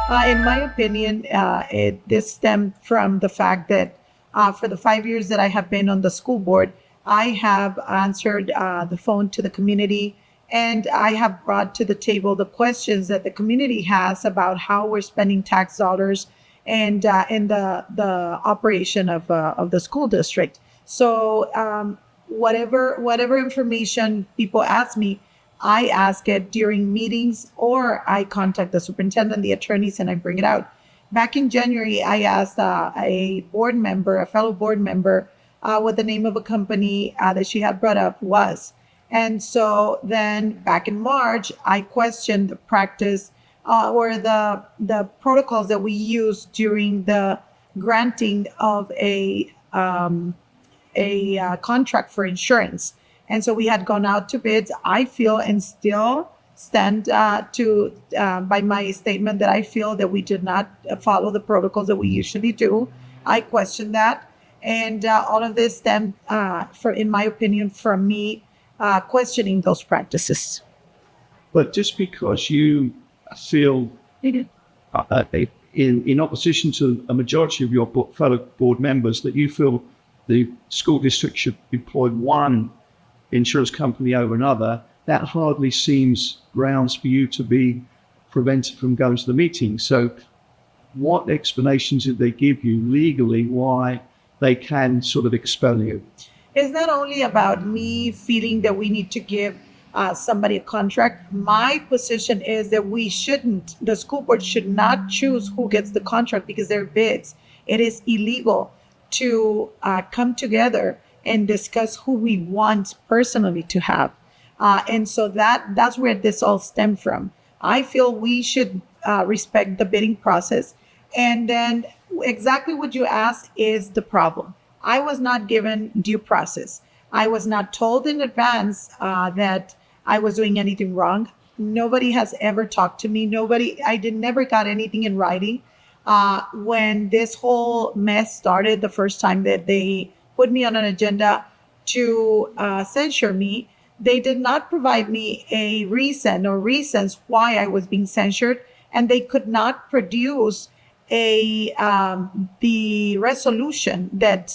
In my opinion, this stemmed from the fact that for the 5 years that I have been on the school board, I have answered the phone to the community, and I have brought to the table the questions that the community has about how we're spending tax dollars and in the operation of the school district. So whatever information people ask me, I ask it during meetings, or I contact the superintendent, the attorneys, and I bring it out. Back in January, I asked a board member, a fellow board member, what the name of a company that she had brought up was. And so then back in March, I questioned the practice or the protocols that we use during the granting of a contract for insurance. And so we had gone out to bids. I feel and still stand to by my statement that I feel that we did not follow the protocols that we usually do. I question that, and all of this stemmed, in my opinion, from me questioning those practices. But just because you feel in opposition to a majority of your fellow board members that you feel the school district should employ one insurance company over another, that hardly seems grounds for you to be prevented from going to the meeting. So what explanations did they give you legally why they can sort of expel you? It's not only about me feeling that we need to give somebody a contract. My position is that the school board should not choose who gets the contract because they're bids. It is illegal to come together and discuss who we want personally to have. And so that's where this all stemmed from. I feel we should respect the bidding process. And then exactly what you asked is the problem. I was not given due process. I was not told in advance that I was doing anything wrong. Nobody has ever talked to me. Never got anything in writing. When this whole mess started, the first time that they put me on an agenda to censure me, they did not provide me a reason or reasons why I was being censured, and they could not produce the resolution that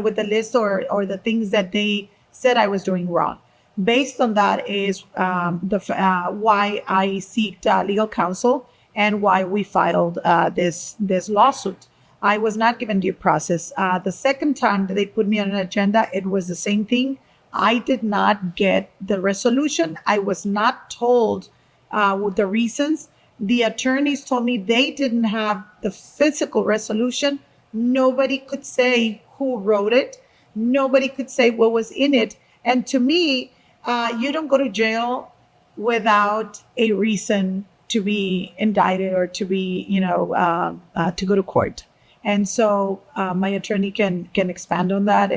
with the list or the things that they said I was doing wrong. Based on that is why I sought legal counsel and why we filed this lawsuit. I was not given due process. The second time that they put me on an agenda, it was the same thing. I did not get the resolution. I was not told the reasons. The attorneys told me they didn't have the physical resolution. Nobody could say who wrote it. Nobody could say what was in it. And to me, you don't go to jail without a reason to be indicted or to be, to go to court. And so my attorney can expand on that.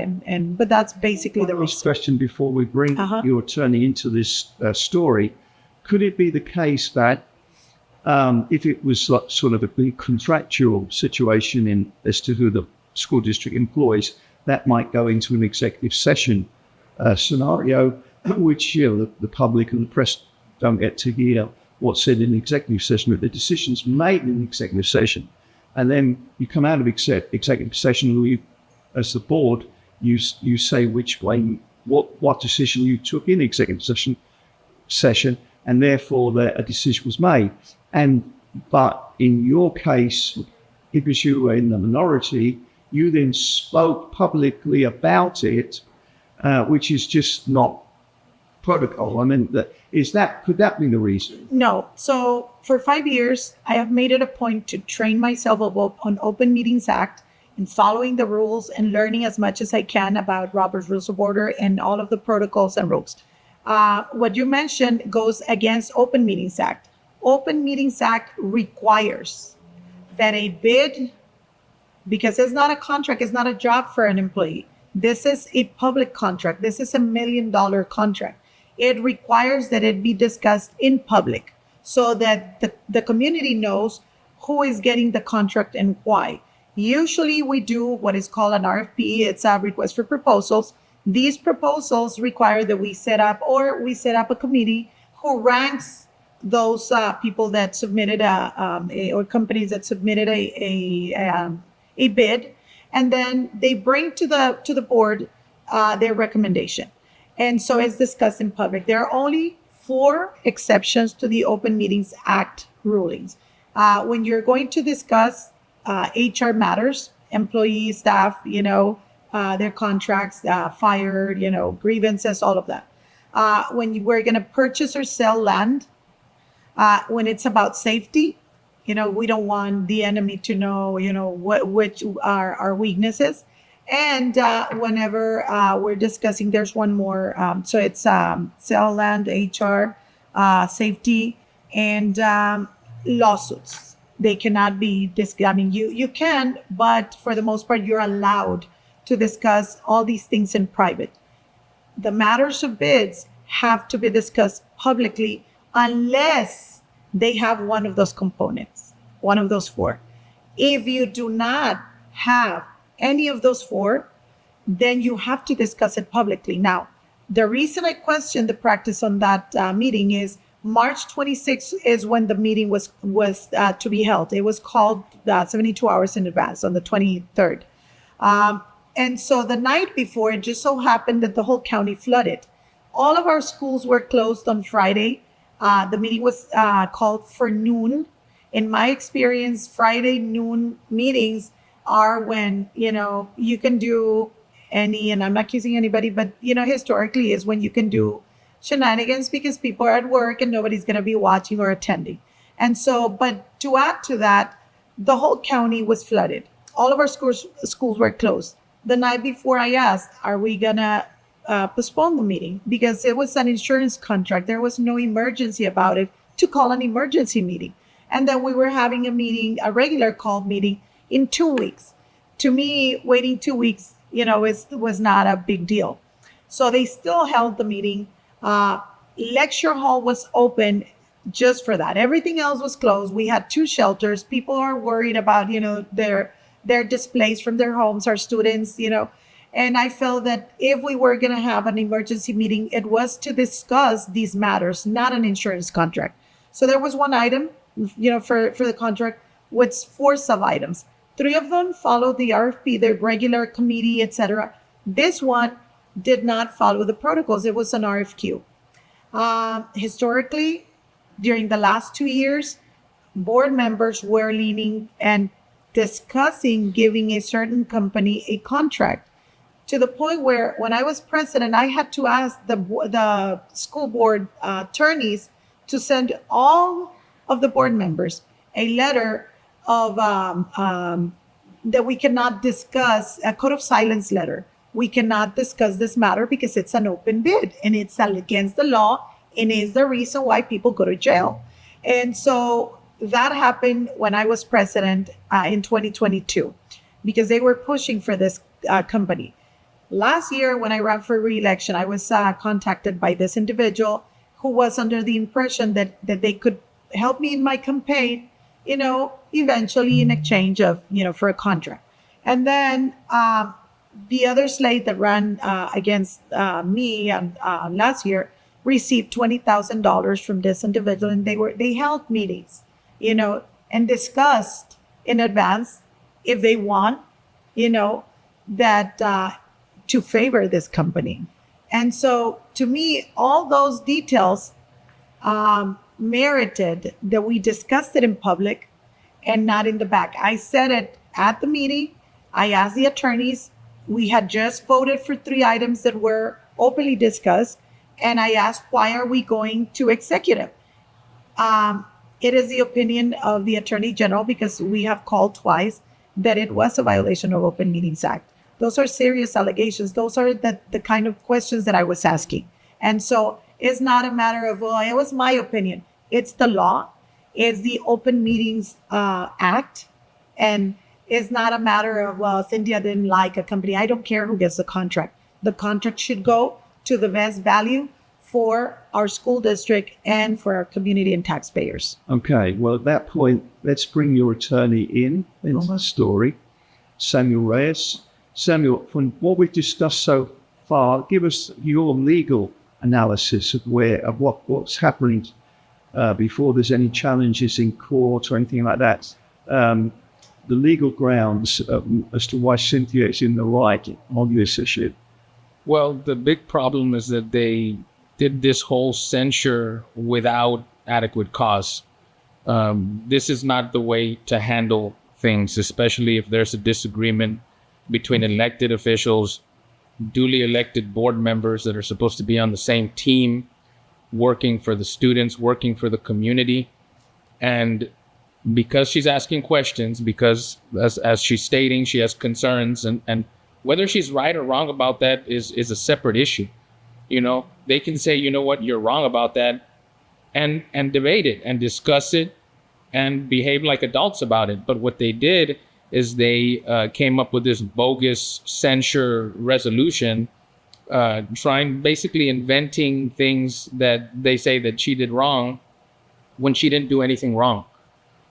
But that's basically the reason. Question before we bring your attorney into this story. Could it be the case that if it was sort of a contractual situation as to who the school district employs, that might go into an executive session scenario, which the public and the press don't get to hear what's said in the executive session, but the decisions made in the executive session. And then you come out of executive session, and you, as the board, you say which way, what decision you took in executive session, and therefore a decision was made. But in your case, because you were in the minority, you then spoke publicly about it, which is just not protocol. I mean, could that be the reason? No. So for 5 years, I have made it a point to train myself on Open Meetings Act and following the rules and learning as much as I can about Robert's Rules of Order and all of the protocols and rules. What you mentioned goes against Open Meetings Act. Open Meetings Act requires that a bid, because it's not a contract, it's not a job for an employee. This is a public contract. This is $1 million contract. It requires that it be discussed in public so that the community knows who is getting the contract and why. Usually we do what is called an RFP. It's a request for proposals. These proposals require that we set up a committee who ranks those people that submitted or companies that submitted a bid, and then they bring to the board their recommendation, and so it's discussed in public. There are only 4 exceptions to the Open Meetings Act rulings. When you're going to discuss HR matters, employee, staff, their contracts, fired, grievances, all of that. When we're going to purchase or sell land, when it's about safety, we don't want the enemy to know, which are our weaknesses. And whenever we're discussing, there's one more. So it's sell land, HR, safety, and lawsuits. They cannot be discussed. I mean, you can, but for the most part, you're allowed to discuss all these things in private. The matters of bids have to be discussed publicly unless they have one of those components, one of those 4. If you do not have any of those 4, then you have to discuss it publicly. Now, the reason I questioned the practice on that meeting is March 26th is when the meeting was to be held. It was called 72 hours in advance on the 23rd. And so the night before, it just so happened that the whole county flooded. All of our schools were closed on Friday. The meeting was called for noon. In my experience, Friday noon meetings are when, you can do any, and I'm not accusing anybody, but, historically is when you can do shenanigans because people are at work and nobody's going to be watching or attending. And so, but to add to that, the whole county was flooded. All of our schools were closed. The night before, I asked, are we going to postpone the meeting? Because it was an insurance contract. There was no emergency about it to call an emergency meeting. And then we were having a meeting, a regular called meeting in 2 weeks. To me, waiting 2 weeks, was not a big deal. So they still held the meeting. Lecture hall was open just for that. Everything else was closed. We had 2 shelters. People are worried about, their displaced from their homes, our students, and I felt that if we were going to have an emergency meeting, it was to discuss these matters, not an insurance contract. So there was one item, for the contract with 4 sub items. 3 of them followed the RFP, the regular committee, etc. This one did not follow the protocols. It was an RFQ. Historically, during the last 2 years, board members were leaning and discussing giving a certain company a contract, to the point where when I was president, I had to ask the school board attorneys to send all of the board members a letter of that we cannot discuss, a code of silence letter. We cannot discuss this matter because it's an open bid and it's against the law and is the reason why people go to jail. And so that happened when I was president in 2022 because they were pushing for this company. Last year, when I ran for re-election, I was contacted by this individual who was under the impression that they could help me in my campaign, eventually in exchange of, for a contract. And then the other slate that ran against me last year received $20,000 from this individual, and they held meetings, and discussed in advance if they want, that to favor this company. And so to me, all those details merited that we discussed it in public and not in the back. I said it at the meeting. I asked the attorneys. We had just voted for 3 items that were openly discussed. And I asked, why are we going to executive? It is the opinion of the Attorney General, because we have called twice, that it was a violation of Open Meetings Act. Those are serious allegations. Those are the kind of questions that I was asking. And so it's not a matter of, well, it was my opinion. It's the law. It's the Open Meetings Act. And it's not a matter of, well, Cynthia didn't like a company. I don't care who gets the contract. The contract should go to the best value for our school district and for our community and taxpayers. Okay, well, at that point, let's bring your attorney into the story, Samuel Reyes. Samuel, from what we've discussed so far, give us your legal analysis of what's happening before there's any challenges in court or anything like that, the legal grounds as to why Cynthia is in the right on this issue? Well, the big problem is that they did this whole censure without adequate cause. This is not the way to handle things, especially if there's a disagreement between elected officials, duly elected board members that are supposed to be on the same team, working for the students, working for the community. And because she's asking questions, because as she's stating, she has concerns, and whether she's right or wrong about that is a separate issue. You know, they can say, you know what, you're wrong about that, and debate it and discuss it and behave like adults about it. But what they did is they came up with this bogus censure resolution, basically inventing things that they say that she did wrong when she didn't do anything wrong.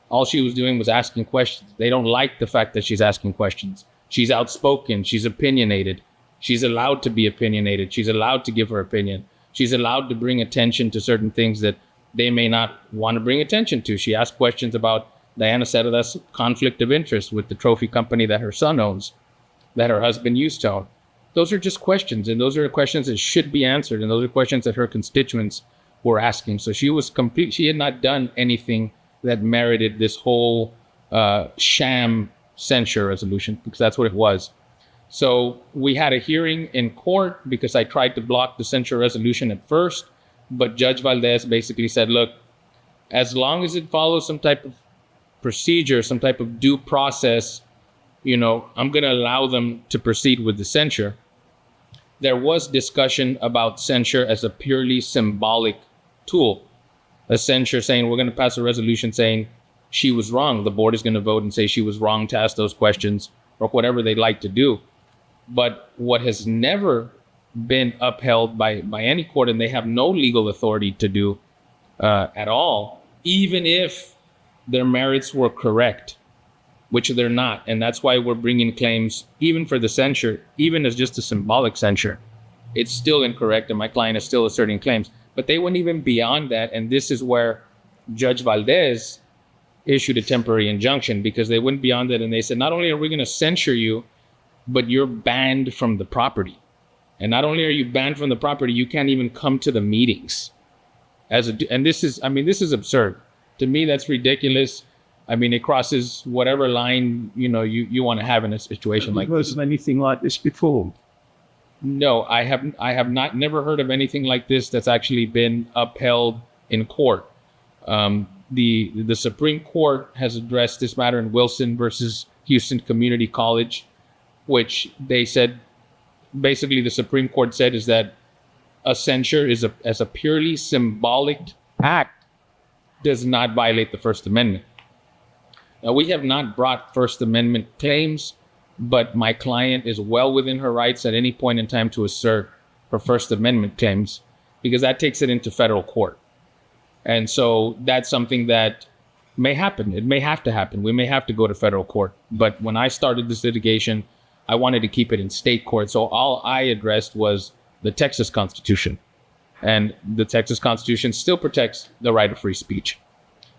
All she was doing was asking questions. They don't like the fact that she's asking questions. She's outspoken. She's opinionated. She's allowed to be opinionated. She's allowed to give her opinion. She's allowed to bring attention to certain things that they may not want to bring attention to. She asked questions about Diana Cerda's conflict of interest with the trophy company that her son owns, that her husband used to own. Those are just questions, and those are questions that should be answered, and those are questions that her constituents were asking. So she was complete. She had not done anything that merited this whole sham censure resolution, because that's what it was. So we had a hearing in court because I tried to block the censure resolution at first, but Judge Valdez basically said, look, as long as it follows some type of procedure, some type of due process, you know, I'm going to allow them to proceed with the censure. There was discussion about censure as a purely symbolic tool. A censure saying we're going to pass a resolution saying she was wrong. The board is going to vote and say she was wrong to ask those questions or whatever they'd like to do. But what has never been upheld by any court, and they have no legal authority to do at all, even if their merits were correct, which they're not. And that's why we're bringing claims, even for the censure, even as just a symbolic censure. It's still incorrect, and my client is still asserting claims. But they went even beyond that, and this is where Judge Valdez issued a temporary injunction, because they went beyond that and they said, not only are we going to censure you, but you're banned from the property. And not only are you banned from the property, you can't even come to the meetings. And this is absurd. To me, that's ridiculous. I mean, it crosses whatever line, you know, you want to have in a situation like this. Wasn't anything like this before? No, I have never heard of anything like this that's actually been upheld in court. The Supreme Court has addressed this matter in Wilson versus Houston Community College, which they said, basically the Supreme Court said is that a censure as a purely symbolic act does not violate the First Amendment. Now, we have not brought First Amendment claims, but my client is well within her rights at any point in time to assert her First Amendment claims, because that takes it into federal court. And so that's something that may happen. It may have to happen. We may have to go to federal court. But when I started this litigation, I wanted to keep it in state court. So all I addressed was the Texas Constitution. And the Texas Constitution still protects the right of free speech.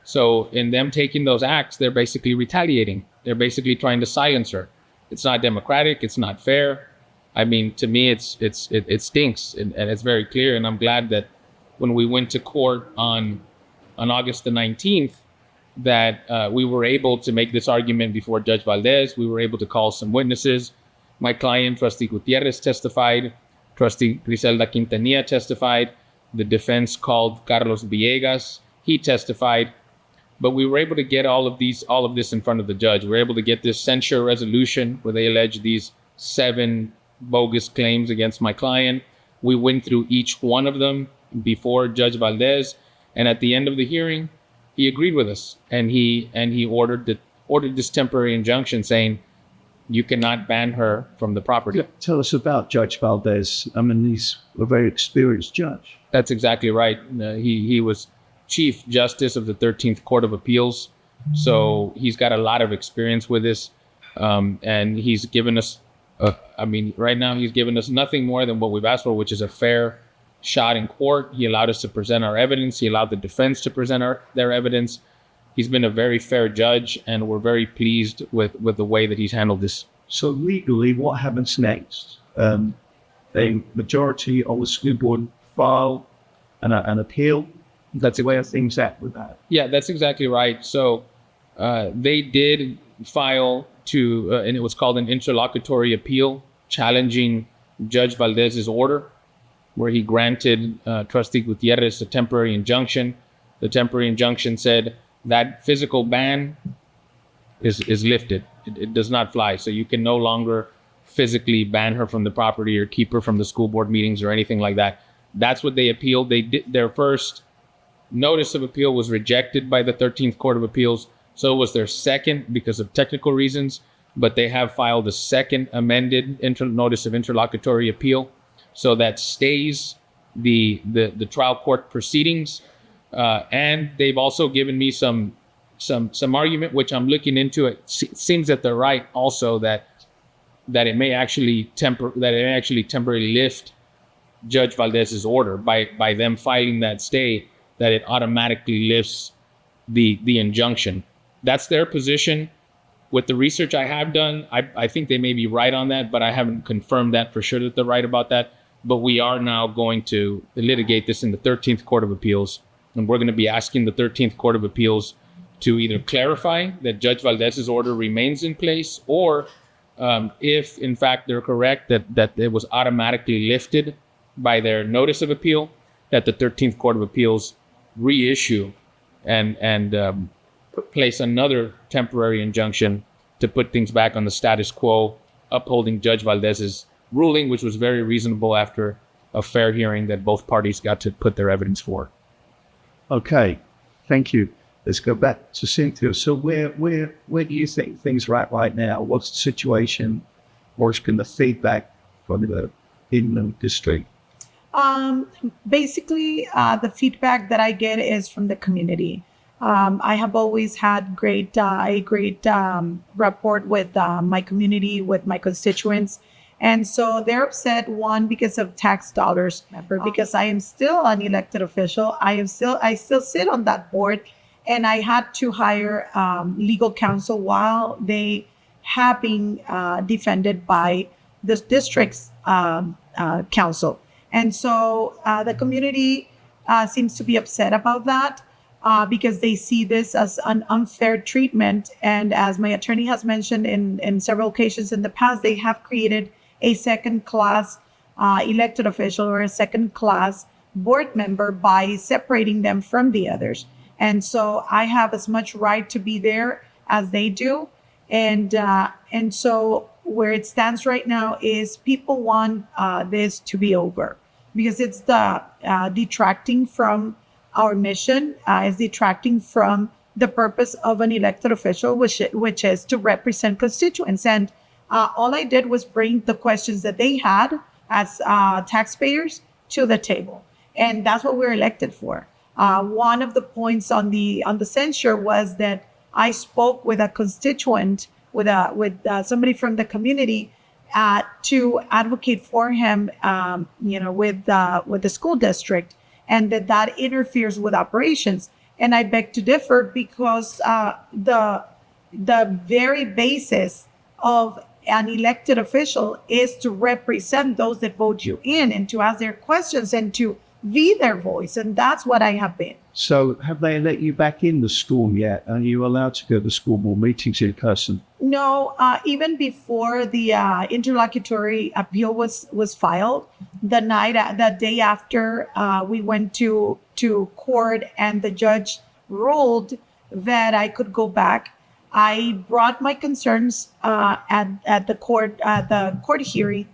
So in them taking those acts, they're basically retaliating. They're basically trying to silence her. It's not democratic. It's not fair. I mean, to me, it stinks, and it's very clear. And I'm glad that when we went to court on August the 19th, that we were able to make this argument before Judge Valdez. We were able to call some witnesses. My client, Trustee Gutierrez, testified. Trustee Griselda Quintanilla testified. The defense called Carlos Villegas. He testified. But we were able to get all of this in front of the judge. We were able to get this censure resolution where they allege these 7 bogus claims against my client. We went through each one of them before Judge Valdez, and at the end of the hearing, he agreed with us, and he ordered this temporary injunction saying, you cannot ban her from the property. Tell us about Judge Valdez. I mean, he's a very experienced judge. That's exactly right. He was Chief Justice of the 13th Court of Appeals, so he's got a lot of experience with this, and he's given us, right now he's given us nothing more than what we've asked for, which is a fair shot in court. He allowed us to present our evidence. He allowed the defense to present their evidence. He's been a very fair judge, and we're very pleased with the way that he's handled this. So legally, what happens next? A majority of the school board file an appeal. That's the way things at with that. Yeah, that's exactly right. So they did file and it was called an interlocutory appeal, challenging Judge Valdez's order, where he granted Trustee Gutierrez a temporary injunction. The temporary injunction said that physical ban is lifted. It does not fly. So you can no longer physically ban her from the property or keep her from the school board meetings or anything like that. That's what they appealed. They did their first notice of appeal was rejected by the 13th Court of Appeals. So it was their second because of technical reasons, but they have filed a second amended notice of interlocutory appeal. So that stays the trial court proceedings. And they've also given me some argument, which I'm looking into. It seems that they're right also that it may actually temporarily lift Judge Valdez's order by them filing that stay, that it automatically lifts the injunction. That's their position. With the research I have done, I think they may be right on that, but I haven't confirmed that for sure that they're right about that. But we are now going to litigate this in the 13th Court of Appeals, and we're going to be asking the 13th Court of Appeals to either clarify that Judge Valdez's order remains in place, or if in fact they're correct that it was automatically lifted by their notice of appeal, that the 13th Court of Appeals reissue and place another temporary injunction to put things back on the status quo, upholding Judge Valdez's ruling, which was very reasonable after a fair hearing that both parties got to put their evidence for. Okay, thank you. Let's go back to Cynthia. So where do you think things are at right now? What's the situation? What's been the feedback from the district? Basically, the feedback that I get is from the community. I have always had a great rapport with my community, with my constituents. And so they're upset, one, because of tax dollars, because I am still an elected official. I still sit on that board, and I had to hire legal counsel while they have been defended by this district's counsel. And so the community seems to be upset about that because they see this as an unfair treatment. And as my attorney has mentioned in several occasions in the past, they have created a second-class elected official or a second-class board member by separating them from the others. And so I have as much right to be there as they do. And so where it stands right now is people want this to be over because it's detracting from our mission, is detracting from the purpose of an elected official, which is to represent constituents. And all I did was bring the questions that they had as taxpayers to the table. And that's what we're elected for. One of the points on the censure was that I spoke with a constituent, with somebody from the community, to advocate for him, with the school district, and that interferes with operations. And I beg to differ because the very basis of an elected official is to represent those that vote you in and to ask their questions and to be their voice. And that's what I have been. So have they let you back in the school yet? Are you allowed to go to school board meetings in person? No, even before the interlocutory appeal was filed, the day after we went to court and the judge ruled that I could go back, I brought my concerns at the court hearing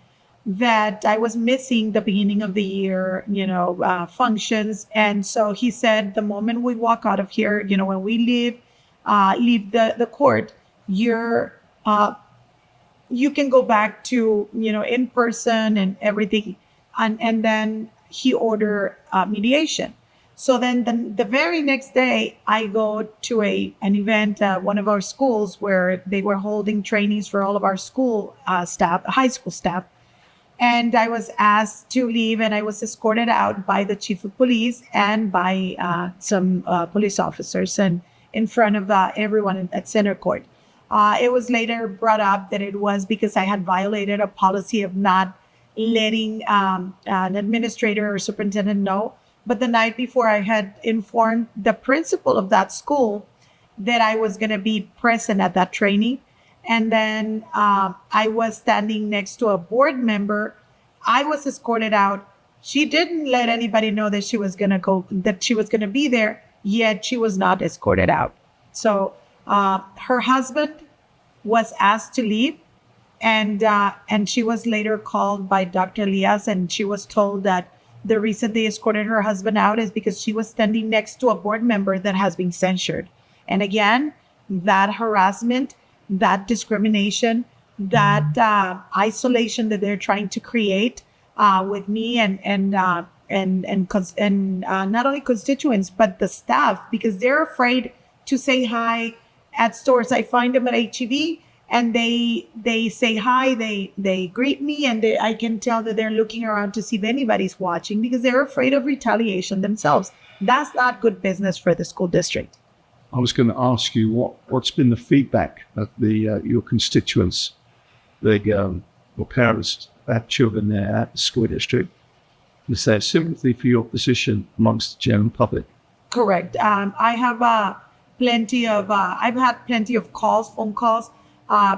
that I was missing the beginning of the year, functions. And so he said, the moment we walk out of here, when we leave the court, you can go back to, in person and everything. And then he ordered mediation. So then the very next day, I go to an event at one of our schools where they were holding trainings for all of our school staff, high school staff. And I was asked to leave, and I was escorted out by the chief of police and by some police officers, and in front of everyone at center court. It was later brought up that it was because I had violated a policy of not letting an administrator or superintendent know. But the night before, I had informed the principal of that school that I was going to be present at that training. And then I was standing next to a board member. I was escorted out. She didn't let anybody know that she was going to go, that she was going to be there, yet she was not escorted out. So her husband was asked to leave, and she was later called by Dr. Elias, and she was told that the reason they escorted her husband out is because she was standing next to a board member that has been censured. And again, that harassment, that discrimination, that isolation that they're trying to create with me and not only constituents but the staff, because they're afraid to say hi at stores. I find them at HEB and they say hi, they greet me, and I can tell that they're looking around to see if anybody's watching because they're afraid of retaliation themselves. That's not good business for the school district. I was going to ask you what's been the feedback of your constituents, your parents that have children there at the school district. Is there sympathy for your position amongst the general public? Correct. I have I've had plenty of calls, phone calls,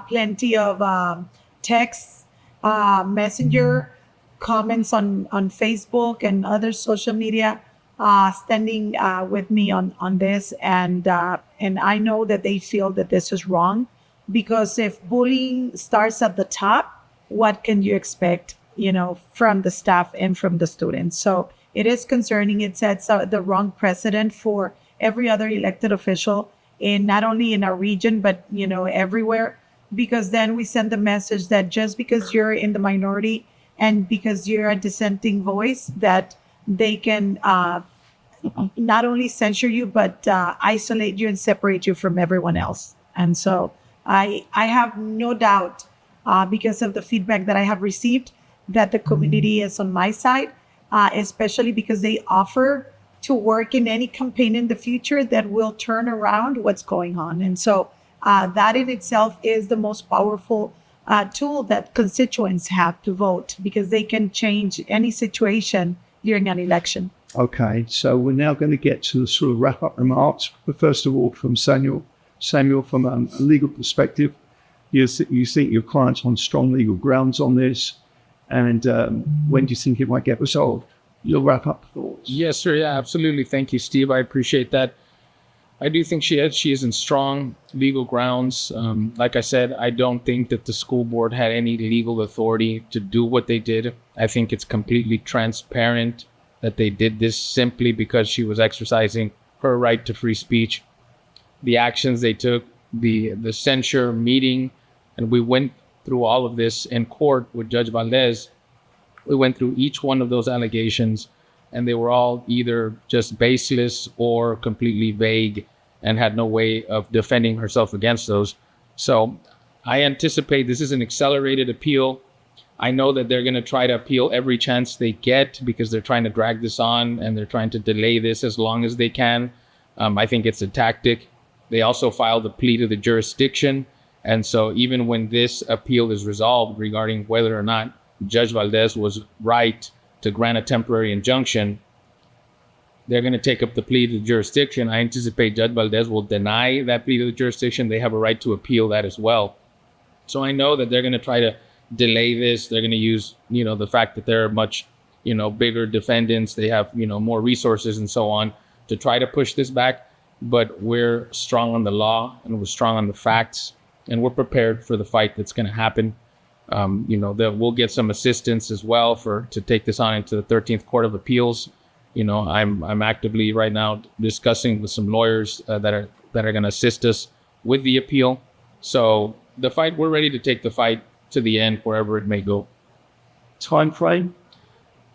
plenty of texts, messenger, comments on Facebook and other social media, standing with me on this. And I know that they feel that this is wrong, because if bullying starts at the top, what can you expect, from the staff and from the students? So it is concerning. It sets the wrong precedent for every other elected official, not only in our region, but, everywhere, because then we send the message that just because you're in the minority and because you're a dissenting voice, that they can not only censure you, but isolate you and separate you from everyone else. And so I have no doubt, because of the feedback that I have received, that the community is on my side, especially because they offer to work in any campaign in the future that will turn around what's going on. And so that in itself is the most powerful tool that constituents have to vote, because they can change any situation during an election. Okay, so we're now going to get to the sort of wrap-up remarks. But first of all, from Samuel, from a legal perspective, you think your client's on strong legal grounds on this, and when do you think it might get resolved? Your wrap-up thoughts? Yes, sir. Yeah, absolutely. Thank you, Steve. I appreciate that. I do think she is in strong legal grounds. Like I said, I don't think that the school board had any legal authority to do what they did. I think it's completely transparent that they did this simply because she was exercising her right to free speech. The actions they took, the censure meeting, and we went through all of this in court with Judge Valdez. We went through each one of those allegations, and they were all either just baseless or completely vague and had no way of defending herself against those. So I anticipate this is an accelerated appeal. I know that they're going to try to appeal every chance they get because they're trying to drag this on and they're trying to delay this as long as they can. I think it's a tactic. They also filed a plea to the jurisdiction. And so even when this appeal is resolved regarding whether or not Judge Valdez was right to grant a temporary injunction, they're going to take up the plea to the jurisdiction. I anticipate Judge Valdez will deny that plea to the jurisdiction. They have a right to appeal that as well. So I know that they're going to try to delay this. They're going to use, the fact that they're much, bigger defendants. They have, more resources and so on to try to push this back. But we're strong on the law and we're strong on the facts, and we're prepared for the fight that's going to happen. That we'll get some assistance as well to take this on into the 13th Court of Appeals. I'm actively right now discussing with some lawyers that are going to assist us with the appeal. So the fight, we're ready to take the fight to the end, wherever it may go. Time frame?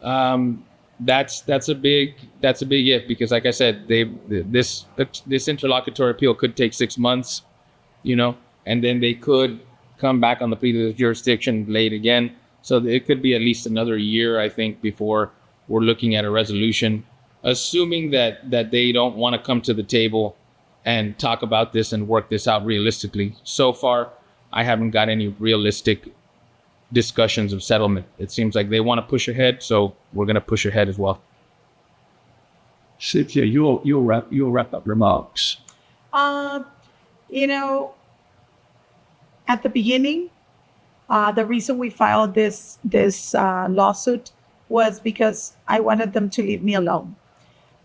That's a big if, because like I said, this interlocutory appeal could take 6 months, and then they could come back on the plea to the jurisdiction late again. So it could be at least another year, I think, before we're looking at a resolution, assuming that they don't want to come to the table and talk about this and work this out realistically. So far, I haven't got any realistic discussions of settlement. It seems like they want to push ahead, so we're going to push ahead as well. Cynthia, your wrap up remarks. You know, at the beginning, the reason we filed this lawsuit was because I wanted them to leave me alone.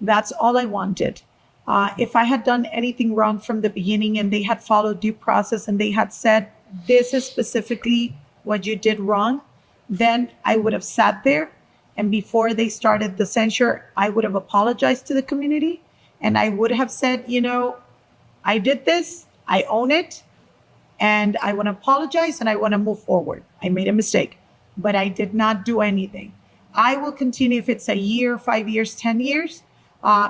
That's all I wanted. If I had done anything wrong from the beginning and they had followed due process and they had said, this is specifically what you did wrong, then I would have sat there, and before they started the censure, I would have apologized to the community, and I would have said, you know, I did this, I own it, and I want to apologize and I want to move forward. I made a mistake, but I did not do anything. I will continue if it's a year, 5 years, 10 years,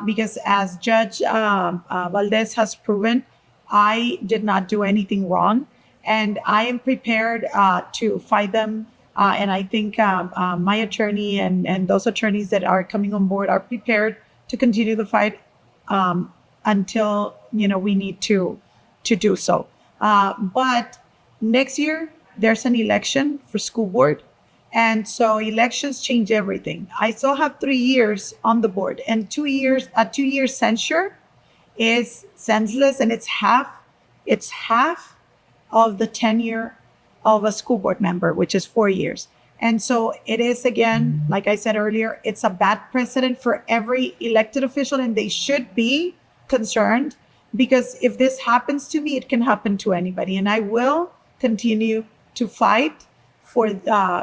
because as Judge Valdez has proven, I did not do anything wrong, and I am prepared to fight them. And I think my attorney and those attorneys that are coming on board are prepared to continue the fight until, you know, we need to do so. But next year, there's an election for school board. And so elections change everything. I still have 3 years on the board, and a 2-year censure is senseless, and it's half of the tenure of a school board member, which is 4 years. And so it is, again, like I said earlier, it's a bad precedent for every elected official, and they should be concerned, because if this happens to me, it can happen to anybody. And I will continue to fight for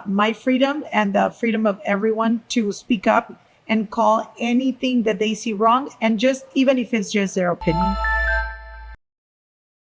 my freedom and the freedom of everyone to speak up and call anything that they see wrong, and just even if it's just their opinion.